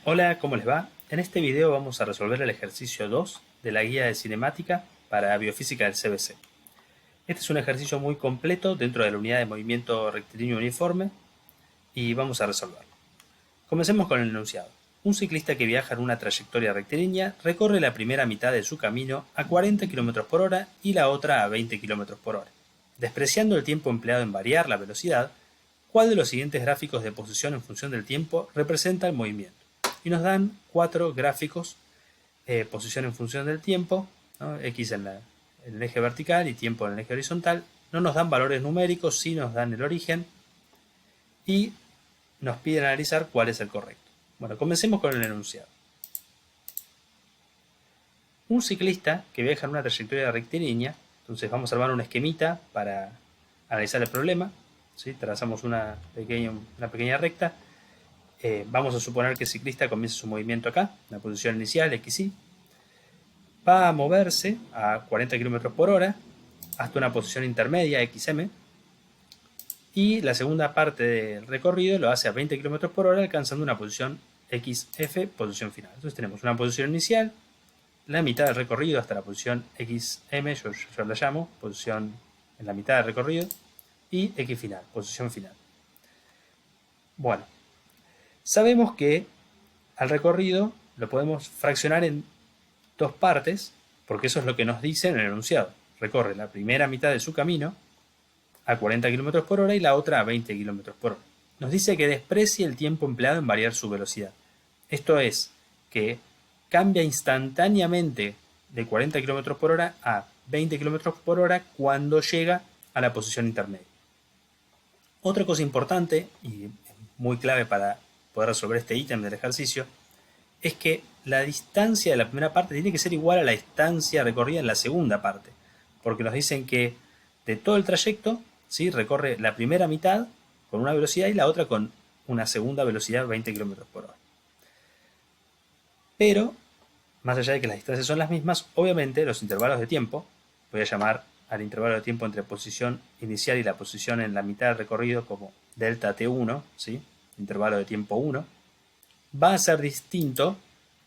Hola, ¿cómo les va? En este video vamos a resolver el ejercicio 2 de la guía de cinemática para biofísica del CBC. Este es un ejercicio muy completo dentro de la unidad de movimiento rectilíneo uniforme y vamos a resolverlo. Comencemos con el enunciado. Un ciclista que viaja en una trayectoria rectilínea recorre la primera mitad de su camino a 40 km por hora y la otra a 20 km por hora. Despreciando el tiempo empleado en variar la velocidad, ¿cuál de los siguientes gráficos de posición en función del tiempo representa el movimiento? Y nos dan 4 gráficos, posición en función del tiempo, ¿no? X en el eje vertical y tiempo en el eje horizontal. No nos dan valores numéricos, sí nos dan el origen y nos piden analizar cuál es el correcto. Bueno, comencemos con el enunciado. Un ciclista que viaja en una trayectoria rectilínea, entonces vamos a armar un esquemita para analizar el problema, ¿sí? Trazamos una pequeña recta. Vamos a suponer que el ciclista comienza su movimiento acá, en la posición inicial, XY. Va a moverse a 40 km por hora hasta una posición intermedia, XM. Y la segunda parte del recorrido lo hace a 20 km por hora, alcanzando una posición XF, posición final. Entonces tenemos una posición inicial, la mitad del recorrido hasta la posición XM, yo la llamo, posición en la mitad del recorrido, y X final, posición final. Bueno, sabemos que al recorrido lo podemos fraccionar en dos partes, porque eso es lo que nos dice en el enunciado. Recorre la primera mitad de su camino a 40 km por hora y la otra a 20 km por hora. Nos dice que desprecie el tiempo empleado en variar su velocidad. Esto es, que cambia instantáneamente de 40 km por hora a 20 km por hora cuando llega a la posición intermedia. Otra cosa importante y muy clave para poder resolver este ítem del ejercicio es que la distancia de la primera parte tiene que ser igual a la distancia recorrida en la segunda parte, porque nos dicen que de todo el trayecto, ¿sí?, recorre la primera mitad con una velocidad y la otra con una segunda velocidad 20 km por hora. Pero, más allá de que las distancias son las mismas, obviamente los intervalos de tiempo, voy a llamar al intervalo de tiempo entre posición inicial y la posición en la mitad del recorrido como delta T1, ¿sí?, intervalo de tiempo 1, va a ser distinto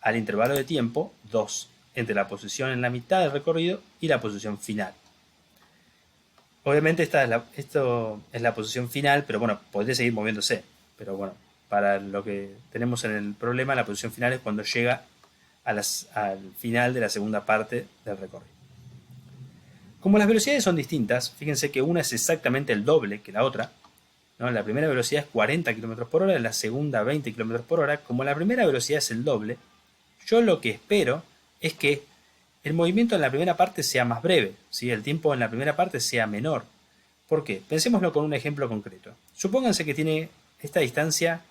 al intervalo de tiempo 2, entre la posición en la mitad del recorrido y la posición final. Obviamente esto es la posición final, pero bueno, podría seguir moviéndose. Pero bueno, para lo que tenemos en el problema, la posición final es cuando llega al final de la segunda parte del recorrido. Como las velocidades son distintas, fíjense que una es exactamente el doble que la otra, ¿no? La primera velocidad es 40 km por hora, la segunda 20 km por hora. Como la primera velocidad es el doble, yo lo que espero es que el movimiento en la primera parte sea más breve, ¿sí?, el tiempo en la primera parte sea menor. ¿Por qué? Pensémoslo con un ejemplo concreto. Supónganse que tiene esta distancia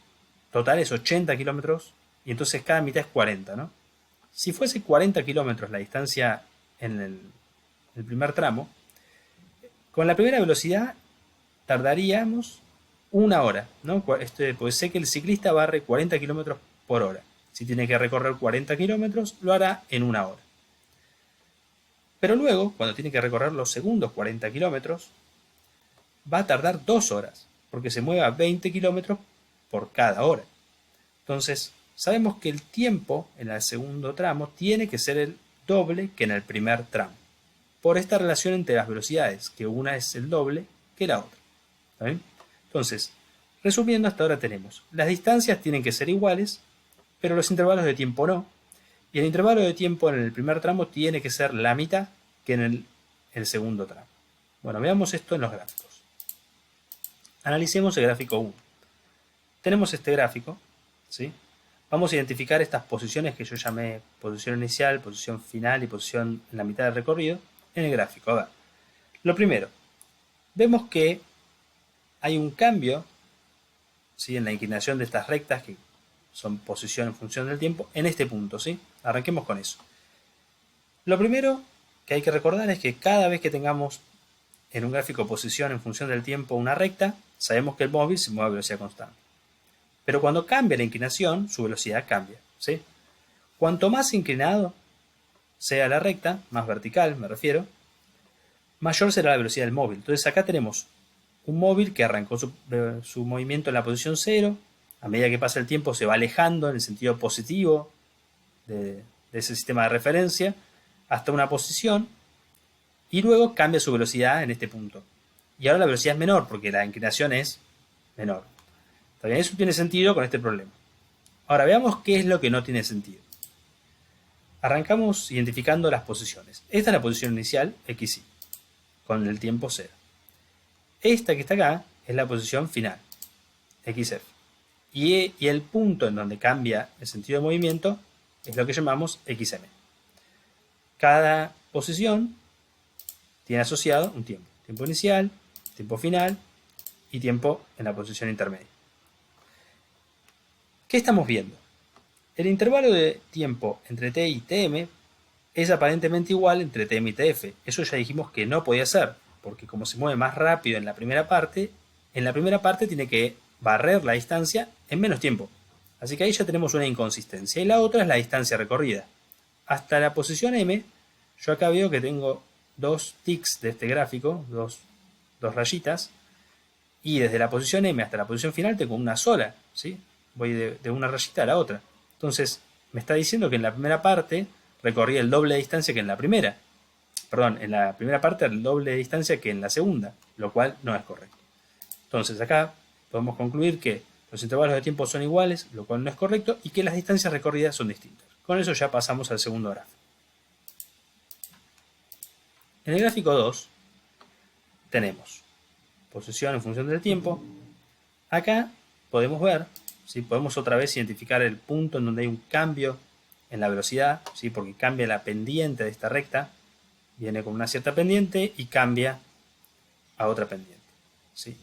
total es 80 kilómetros y entonces cada mitad es 40, ¿no? Si fuese 40 kilómetros la distancia en el primer tramo, con la primera velocidad tardaríamos una hora, ¿no? Pues sé que el ciclista barre 40 kilómetros por hora. Si tiene que recorrer 40 kilómetros, lo hará en una hora. Pero luego, cuando tiene que recorrer los segundos 40 kilómetros, va a tardar 2 horas, porque se mueve a 20 kilómetros por cada hora. Entonces, sabemos que el tiempo en el segundo tramo tiene que ser el doble que en el primer tramo, por esta relación entre las velocidades, que una es el doble que la otra. ¿Está bien? Entonces, resumiendo, hasta ahora tenemos, las distancias tienen que ser iguales, pero los intervalos de tiempo no, y el intervalo de tiempo en el primer tramo tiene que ser la mitad que en el segundo tramo. Bueno, veamos esto en los gráficos. Analicemos el gráfico 1. Tenemos este gráfico, ¿sí? Vamos a identificar estas posiciones que yo llamé posición inicial, posición final y posición en la mitad del recorrido en el gráfico. A ver, lo primero, vemos que hay un cambio, ¿sí?, en la inclinación de estas rectas que son posición en función del tiempo en este punto, ¿sí? Arranquemos con eso. Lo primero que hay que recordar es que cada vez que tengamos en un gráfico posición en función del tiempo una recta, sabemos que el móvil se mueve a velocidad constante. Pero cuando cambia la inclinación, su velocidad cambia, ¿sí? Cuanto más inclinado sea la recta, más vertical me refiero, mayor será la velocidad del móvil. Entonces acá tenemos un móvil que arrancó su movimiento en la posición 0, a medida que pasa el tiempo se va alejando en el sentido positivo de ese sistema de referencia hasta una posición y luego cambia su velocidad en este punto. Y ahora la velocidad es menor porque la inclinación es menor. También eso tiene sentido con este problema. Ahora veamos qué es lo que no tiene sentido. Arrancamos identificando las posiciones. Esta es la posición inicial, XY, con el tiempo 0. Esta que está acá es la posición final, XF. Y el punto en donde cambia el sentido de movimiento es lo que llamamos XM. Cada posición tiene asociado un tiempo. Tiempo inicial, tiempo final y tiempo en la posición intermedia. ¿Qué estamos viendo? El intervalo de tiempo entre t y tm es aparentemente igual entre tm y tf. Eso ya dijimos que no podía ser, porque como se mueve más rápido en la primera parte tiene que barrer la distancia en menos tiempo. Así que ahí ya tenemos una inconsistencia. Y la otra es la distancia recorrida. Hasta la posición m, yo acá veo que tengo dos ticks de este gráfico, dos rayitas, y desde la posición m hasta la posición final tengo una sola, ¿sí? Voy de una rayita a la otra. Entonces, me está diciendo que en la primera parte recorrí el doble de distancia que en la primera. Perdón, en la primera parte el doble de distancia que en la segunda, lo cual no es correcto. Entonces, acá podemos concluir que los intervalos de tiempo son iguales, lo cual no es correcto, y que las distancias recorridas son distintas. Con eso ya pasamos al segundo gráfico. En el gráfico 2 tenemos posición en función del tiempo. Acá podemos ver, ¿sí? Podemos otra vez identificar el punto en donde hay un cambio en la velocidad, ¿sí? Porque cambia la pendiente de esta recta, viene con una cierta pendiente y cambia a otra pendiente, ¿sí?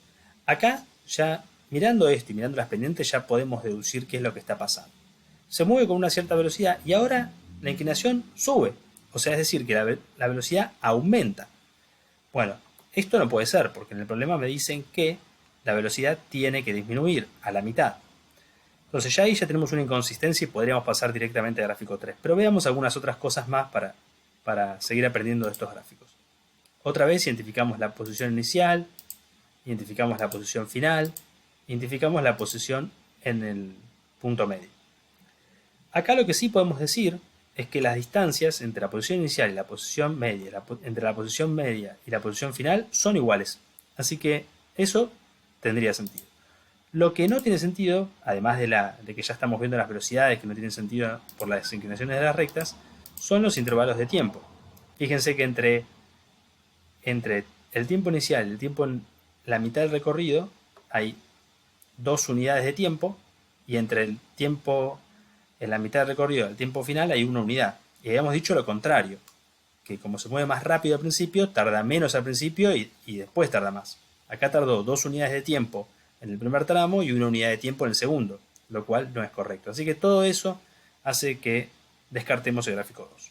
Acá ya mirando esto y mirando las pendientes ya podemos deducir qué es lo que está pasando. Se mueve con una cierta velocidad y ahora la inclinación sube, o sea, es decir, que la velocidad aumenta. Bueno, esto no puede ser, porque en el problema me dicen que la velocidad tiene que disminuir a la mitad. Entonces ya ahí ya tenemos una inconsistencia y podríamos pasar directamente al gráfico 3. Pero veamos algunas otras cosas más para seguir aprendiendo de estos gráficos. Otra vez identificamos la posición inicial, identificamos la posición final, identificamos la posición en el punto medio. Acá lo que sí podemos decir es que las distancias entre la posición inicial y la posición media, entre la posición media y la posición final son iguales. Así que eso tendría sentido. Lo que no tiene sentido, además de que ya estamos viendo las velocidades que no tienen sentido por las inclinaciones de las rectas, son los intervalos de tiempo. Fíjense que entre el tiempo inicial y el tiempo en la mitad del recorrido hay 2 unidades de tiempo y entre el tiempo en la mitad del recorrido y el tiempo final hay una unidad. Y habíamos dicho lo contrario, que como se mueve más rápido al principio, tarda menos al principio y después tarda más. Acá tardó 2 unidades de tiempo en el primer tramo y una unidad de tiempo en el segundo, lo cual no es correcto. Así que todo eso hace que descartemos el gráfico 2.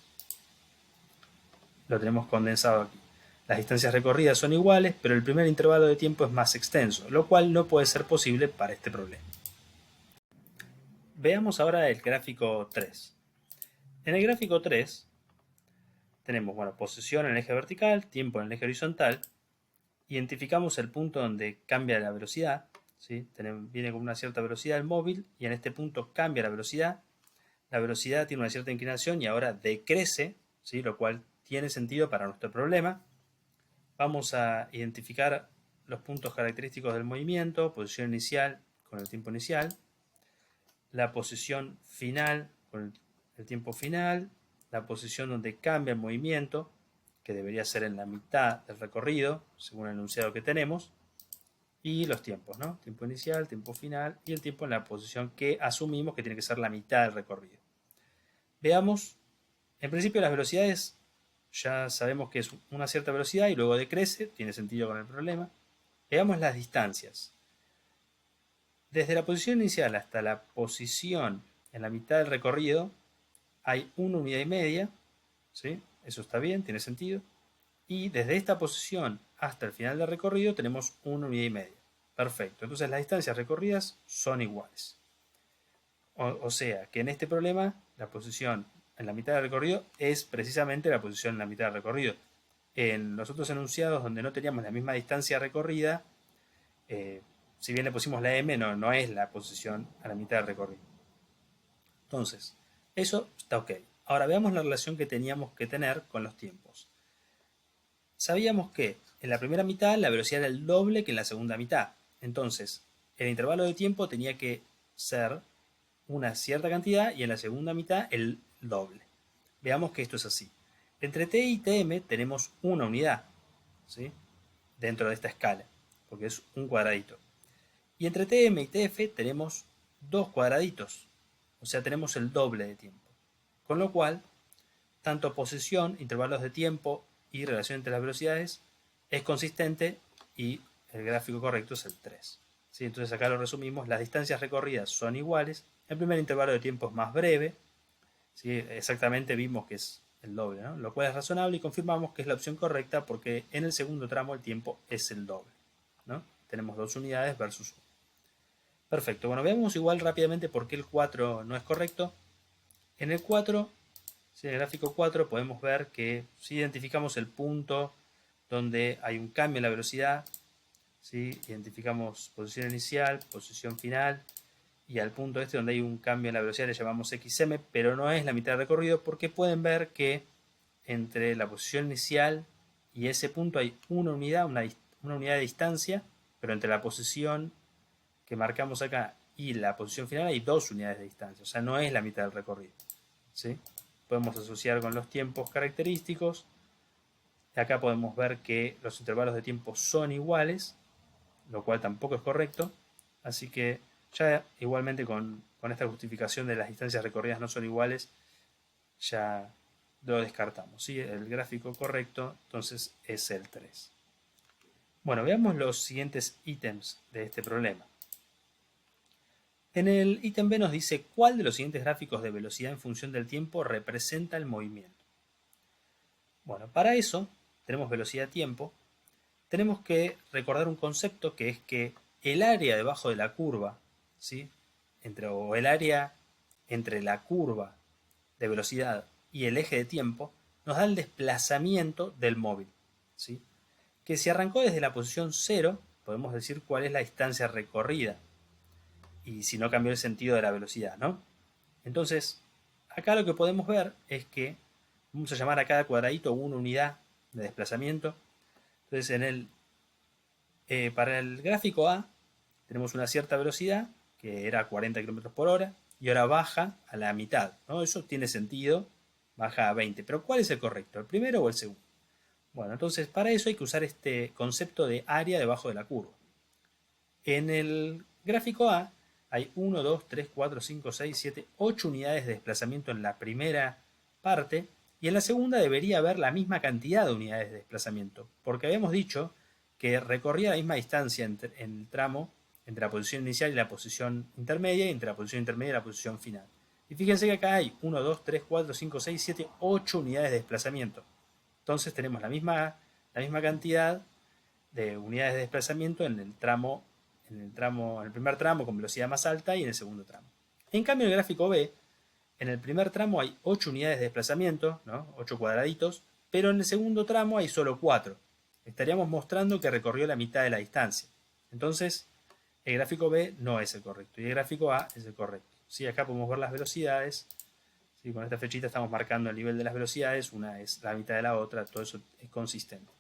Lo tenemos condensado aquí. Las distancias recorridas son iguales, pero el primer intervalo de tiempo es más extenso, lo cual no puede ser posible para este problema. Veamos ahora el gráfico 3. En el gráfico 3 tenemos, posición en el eje vertical, tiempo en el eje horizontal. Identificamos el punto donde cambia la velocidad, ¿sí? Viene con una cierta velocidad el móvil y en este punto cambia la velocidad. La velocidad tiene una cierta inclinación y ahora decrece, ¿sí? Lo cual tiene sentido para nuestro problema. Vamos a identificar los puntos característicos del movimiento, posición inicial con el tiempo inicial, la posición final con el tiempo final, la posición donde cambia el movimiento, que debería ser en la mitad del recorrido, según el enunciado que tenemos, y los tiempos, ¿no? Tiempo inicial, tiempo final y el tiempo en la posición que asumimos que tiene que ser la mitad del recorrido. Veamos, en principio las velocidades ya sabemos que es una cierta velocidad y luego decrece, tiene sentido con el problema. Veamos las distancias. Desde la posición inicial hasta la posición en la mitad del recorrido hay una unidad y media, ¿sí? Eso está bien, tiene sentido. Y desde esta posición hasta el final del recorrido tenemos una unidad y media. Perfecto, entonces las distancias recorridas son iguales. O sea que en este problema la posición en la mitad del recorrido es precisamente la posición en la mitad del recorrido. En los otros enunciados donde no teníamos la misma distancia recorrida, si bien le pusimos la m, no es la posición a la mitad del recorrido. Entonces, eso está ok. Ahora veamos la relación que teníamos que tener con los tiempos. Sabíamos que en la primera mitad la velocidad era el doble que en la segunda mitad. Entonces, el intervalo de tiempo tenía que ser una cierta cantidad y en la segunda mitad el doble. Veamos que esto es así. Entre t y tm tenemos una unidad, ¿sí? Dentro de esta escala, porque es un cuadradito. Y entre tm y tf tenemos dos cuadraditos, o sea, tenemos el doble de tiempo. Con lo cual, tanto posición, intervalos de tiempo y relación entre las velocidades es consistente y el gráfico correcto es el 3. ¿Sí? Entonces acá lo resumimos, las distancias recorridas son iguales, el primer intervalo de tiempo es más breve, ¿sí? Exactamente vimos que es el doble, ¿no? Lo cual es razonable y confirmamos que es la opción correcta porque en el segundo tramo el tiempo es el doble, ¿no? Tenemos 2 unidades versus 1. Perfecto, bueno, veamos igual rápidamente por qué el 4 no es correcto. En el 4, ¿sí? En el gráfico 4 podemos ver que si identificamos el punto donde hay un cambio en la velocidad, ¿sí? Identificamos posición inicial, posición final, y al punto este donde hay un cambio en la velocidad le llamamos XM, pero no es la mitad del recorrido porque pueden ver que entre la posición inicial y ese punto hay una unidad, una unidad de distancia, pero entre la posición que marcamos acá y la posición final hay 2 unidades de distancia, o sea, no es la mitad del recorrido, ¿sí? Podemos asociar con los tiempos característicos. Acá podemos ver que los intervalos de tiempo son iguales, lo cual tampoco es correcto. Así que ya igualmente con esta justificación de las distancias recorridas no son iguales, ya lo descartamos. ¿Sí? El gráfico correcto entonces es el 3. Bueno, veamos los siguientes ítems de este problema. En el ítem B nos dice cuál de los siguientes gráficos de velocidad en función del tiempo representa el movimiento. Bueno, para eso tenemos velocidad-tiempo. Tenemos que recordar un concepto que es que el área debajo de la curva, ¿sí? O el área entre la curva de velocidad y el eje de tiempo, nos da el desplazamiento del móvil, ¿sí? Que si arrancó desde la posición 0, podemos decir cuál es la distancia recorrida, y si no cambió el sentido de la velocidad, ¿no? Entonces, acá lo que podemos ver es que vamos a llamar a cada cuadradito una unidad de desplazamiento. Entonces, para el gráfico A tenemos una cierta velocidad, que era 40 km por hora, y ahora baja a la mitad, ¿no? Eso tiene sentido, baja a 20. Pero ¿cuál es el correcto? ¿El primero o el segundo? Bueno, entonces para eso hay que usar este concepto de área debajo de la curva. En el gráfico A hay 1, 2, 3, 4, 5, 6, 7, 8 unidades de desplazamiento en la primera parte, y en la segunda debería haber la misma cantidad de unidades de desplazamiento, porque habíamos dicho que recorría la misma distancia en el tramo entre la posición inicial y la posición intermedia, y entre la posición intermedia y la posición final. Y fíjense que acá hay 1, 2, 3, 4, 5, 6, 7, 8 unidades de desplazamiento. Entonces tenemos la misma cantidad de unidades de desplazamiento en el primer tramo con velocidad más alta y en el segundo tramo. En cambio, en el gráfico B, en el primer tramo hay 8 unidades de desplazamiento, ¿no? 8 cuadraditos, pero en el segundo tramo hay solo 4. Estaríamos mostrando que recorrió la mitad de la distancia. Entonces, el gráfico B no es el correcto y el gráfico A es el correcto. ¿Sí? Acá podemos ver las velocidades. ¿Sí? Con esta flechita estamos marcando el nivel de las velocidades, una es la mitad de la otra, todo eso es consistente.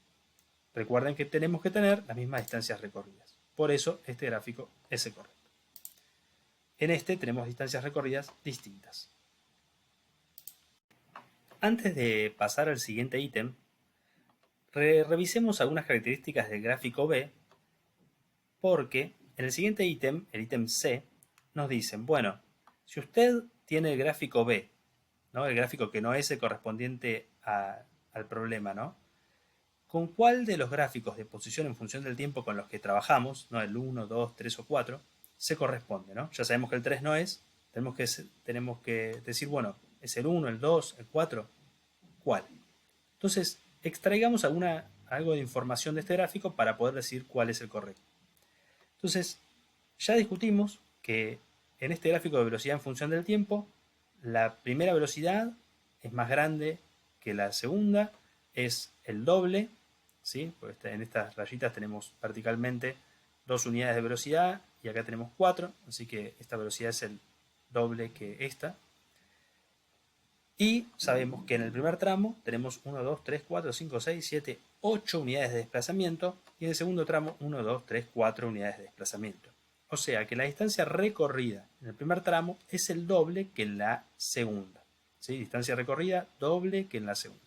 Recuerden que tenemos que tener las mismas distancias recorridas. Por eso este gráfico es el correcto. En este tenemos distancias recorridas distintas. Antes de pasar al siguiente ítem, revisemos algunas características del gráfico B, porque en el siguiente ítem, el ítem C, nos dicen, bueno, si usted tiene el gráfico B, ¿no? El gráfico que no es el correspondiente al problema, ¿no? ¿Con cuál de los gráficos de posición en función del tiempo con los que trabajamos, ¿no? El 1, 2, 3 o 4, se corresponde, ¿no? Ya sabemos que el 3 no es, tenemos que decir, bueno, ¿es el 1, el 2, el 4? ¿Cuál? Entonces, extraigamos algo de información de este gráfico para poder decir cuál es el correcto. Entonces, ya discutimos que en este gráfico de velocidad en función del tiempo, la primera velocidad es más grande que la segunda, es el doble, ¿sí? Porque en estas rayitas tenemos verticalmente 2 unidades de velocidad y acá tenemos 4, así que esta velocidad es el doble que esta. Y sabemos que en el primer tramo tenemos 1, 2, 3, 4, 5, 6, 7, 8 unidades de desplazamiento y en el segundo tramo 1, 2, 3, 4 unidades de desplazamiento. O sea que la distancia recorrida en el primer tramo es el doble que en la segunda. ¿Sí? Distancia recorrida doble que en la segunda.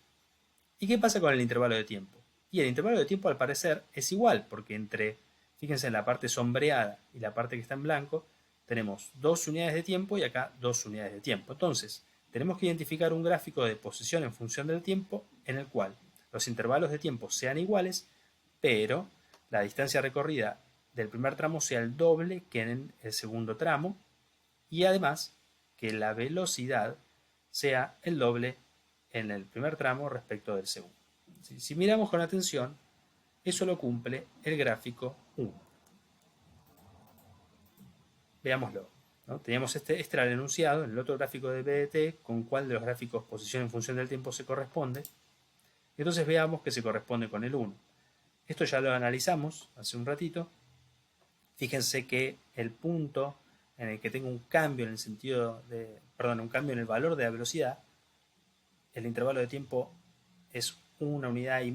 ¿Y qué pasa con el intervalo de tiempo? Y el intervalo de tiempo al parecer es igual, porque entre, fíjense en la parte sombreada y la parte que está en blanco, tenemos 2 unidades de tiempo y acá 2 unidades de tiempo. Entonces, tenemos que identificar un gráfico de posición en función del tiempo en el cual los intervalos de tiempo sean iguales, pero la distancia recorrida del primer tramo sea el doble que en el segundo tramo y además que la velocidad sea el doble en el primer tramo respecto del segundo. Si miramos con atención, eso lo cumple el gráfico 1. Veámoslo. ¿No? Teníamos este era el enunciado en el otro gráfico de BDT, con cuál de los gráficos posición en función del tiempo se corresponde. Y entonces veamos que se corresponde con el 1. Esto ya lo analizamos hace un ratito. Fíjense que el punto en el que tengo un cambio en el sentido de, perdón, un cambio en el valor de la velocidad, el intervalo de tiempo es 1,5 unidades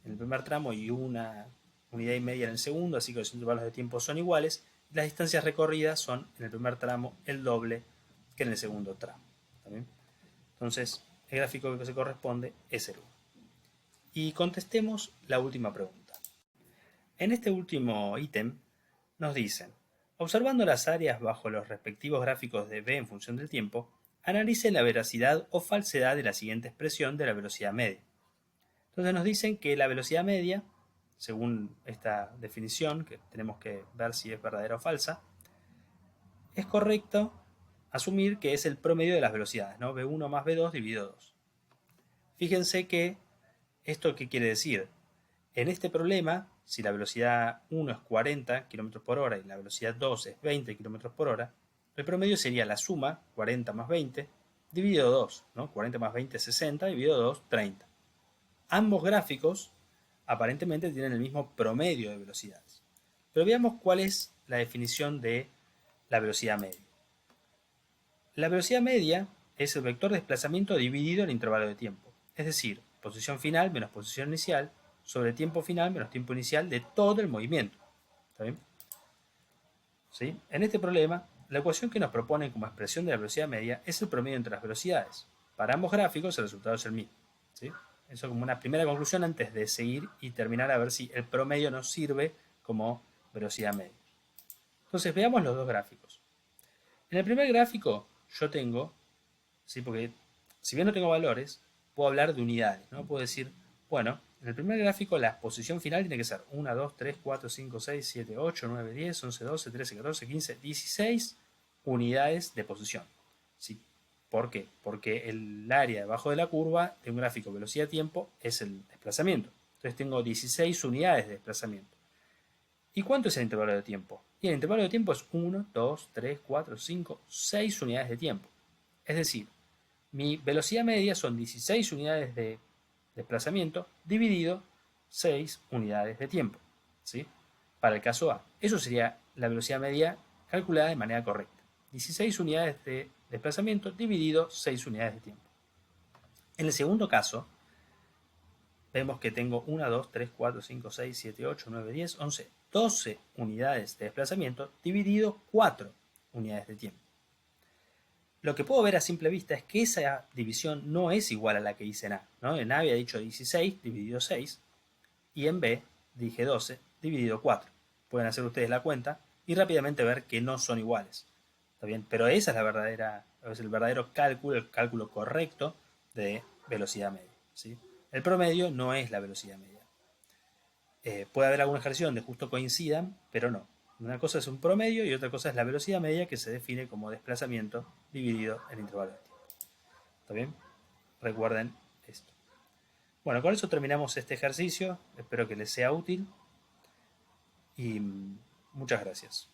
en el primer tramo y 1,5 unidades en el segundo, así que los intervalos de tiempo son iguales. Las distancias recorridas son en el primer tramo el doble que en el segundo tramo. ¿También? Entonces, el gráfico que se corresponde es el 1. Y contestemos la última pregunta. En este último ítem nos dicen, observando las áreas bajo los respectivos gráficos de B en función del tiempo, analice la veracidad o falsedad de la siguiente expresión de la velocidad media. Entonces nos dicen que la velocidad media, según esta definición, que tenemos que ver si es verdadera o falsa, es correcto asumir que es el promedio de las velocidades, ¿no? V1 más V2 dividido 2. Fíjense que, ¿esto qué quiere decir? En este problema, si la velocidad 1 es 40 km por hora y la velocidad 2 es 20 km por hora, el promedio sería la suma, 40 más 20, dividido 2, ¿no? 40 más 20 es 60, dividido 2, 30. Ambos gráficos aparentemente tienen el mismo promedio de velocidades. Pero veamos cuál es la definición de la velocidad media. La velocidad media es el vector de desplazamiento dividido el intervalo de tiempo, es decir, posición final menos posición inicial sobre tiempo final menos tiempo inicial de todo el movimiento. ¿Está bien? ¿Sí? En este problema, la ecuación que nos proponen como expresión de la velocidad media es el promedio entre las velocidades. Para ambos gráficos el resultado es el mismo. ¿Sí? Eso como una primera conclusión antes de seguir y terminar a ver si el promedio nos sirve como velocidad media. Entonces veamos los dos gráficos. En el primer gráfico yo tengo, ¿sí? Porque si bien no tengo valores, puedo hablar de unidades, ¿no? Puedo decir, bueno, en el primer gráfico la posición final tiene que ser 1, 2, 3, 4, 5, 6, 7, 8, 9, 10, 11, 12, 13, 14, 15, 16 unidades de posición. ¿Sí? ¿Por qué? Porque el área debajo de la curva de un gráfico velocidad-tiempo es el desplazamiento. Entonces tengo 16 unidades de desplazamiento. ¿Y cuánto es el intervalo de tiempo? Y el intervalo de tiempo es 1, 2, 3, 4, 5, 6 unidades de tiempo. Es decir, mi velocidad media son 16 unidades de desplazamiento dividido 6 unidades de tiempo. ¿Sí? Para el caso A. Eso sería la velocidad media calculada de manera correcta. 16 unidades de desplazamiento dividido 6 unidades de tiempo. En el segundo caso, vemos que tengo 1, 2, 3, 4, 5, 6, 7, 8, 9, 10, 11, 12 unidades de desplazamiento dividido 4 unidades de tiempo. Lo que puedo ver a simple vista es que esa división no es igual a la que hice en A, ¿no? En A había dicho 16 dividido 6 y en B dije 12 dividido 4. Pueden hacer ustedes la cuenta y rápidamente ver que no son iguales. ¿Está bien? Pero esa es el verdadero cálculo, el cálculo correcto de velocidad media. ¿Sí? El promedio no es la velocidad media. Puede haber algún ejercicio donde justo coincidan, pero no. Una cosa es un promedio y otra cosa es la velocidad media que se define como desplazamiento dividido en intervalo de tiempo. ¿Está bien? Recuerden esto. Bueno, con eso terminamos este ejercicio. Espero que les sea útil y muchas gracias.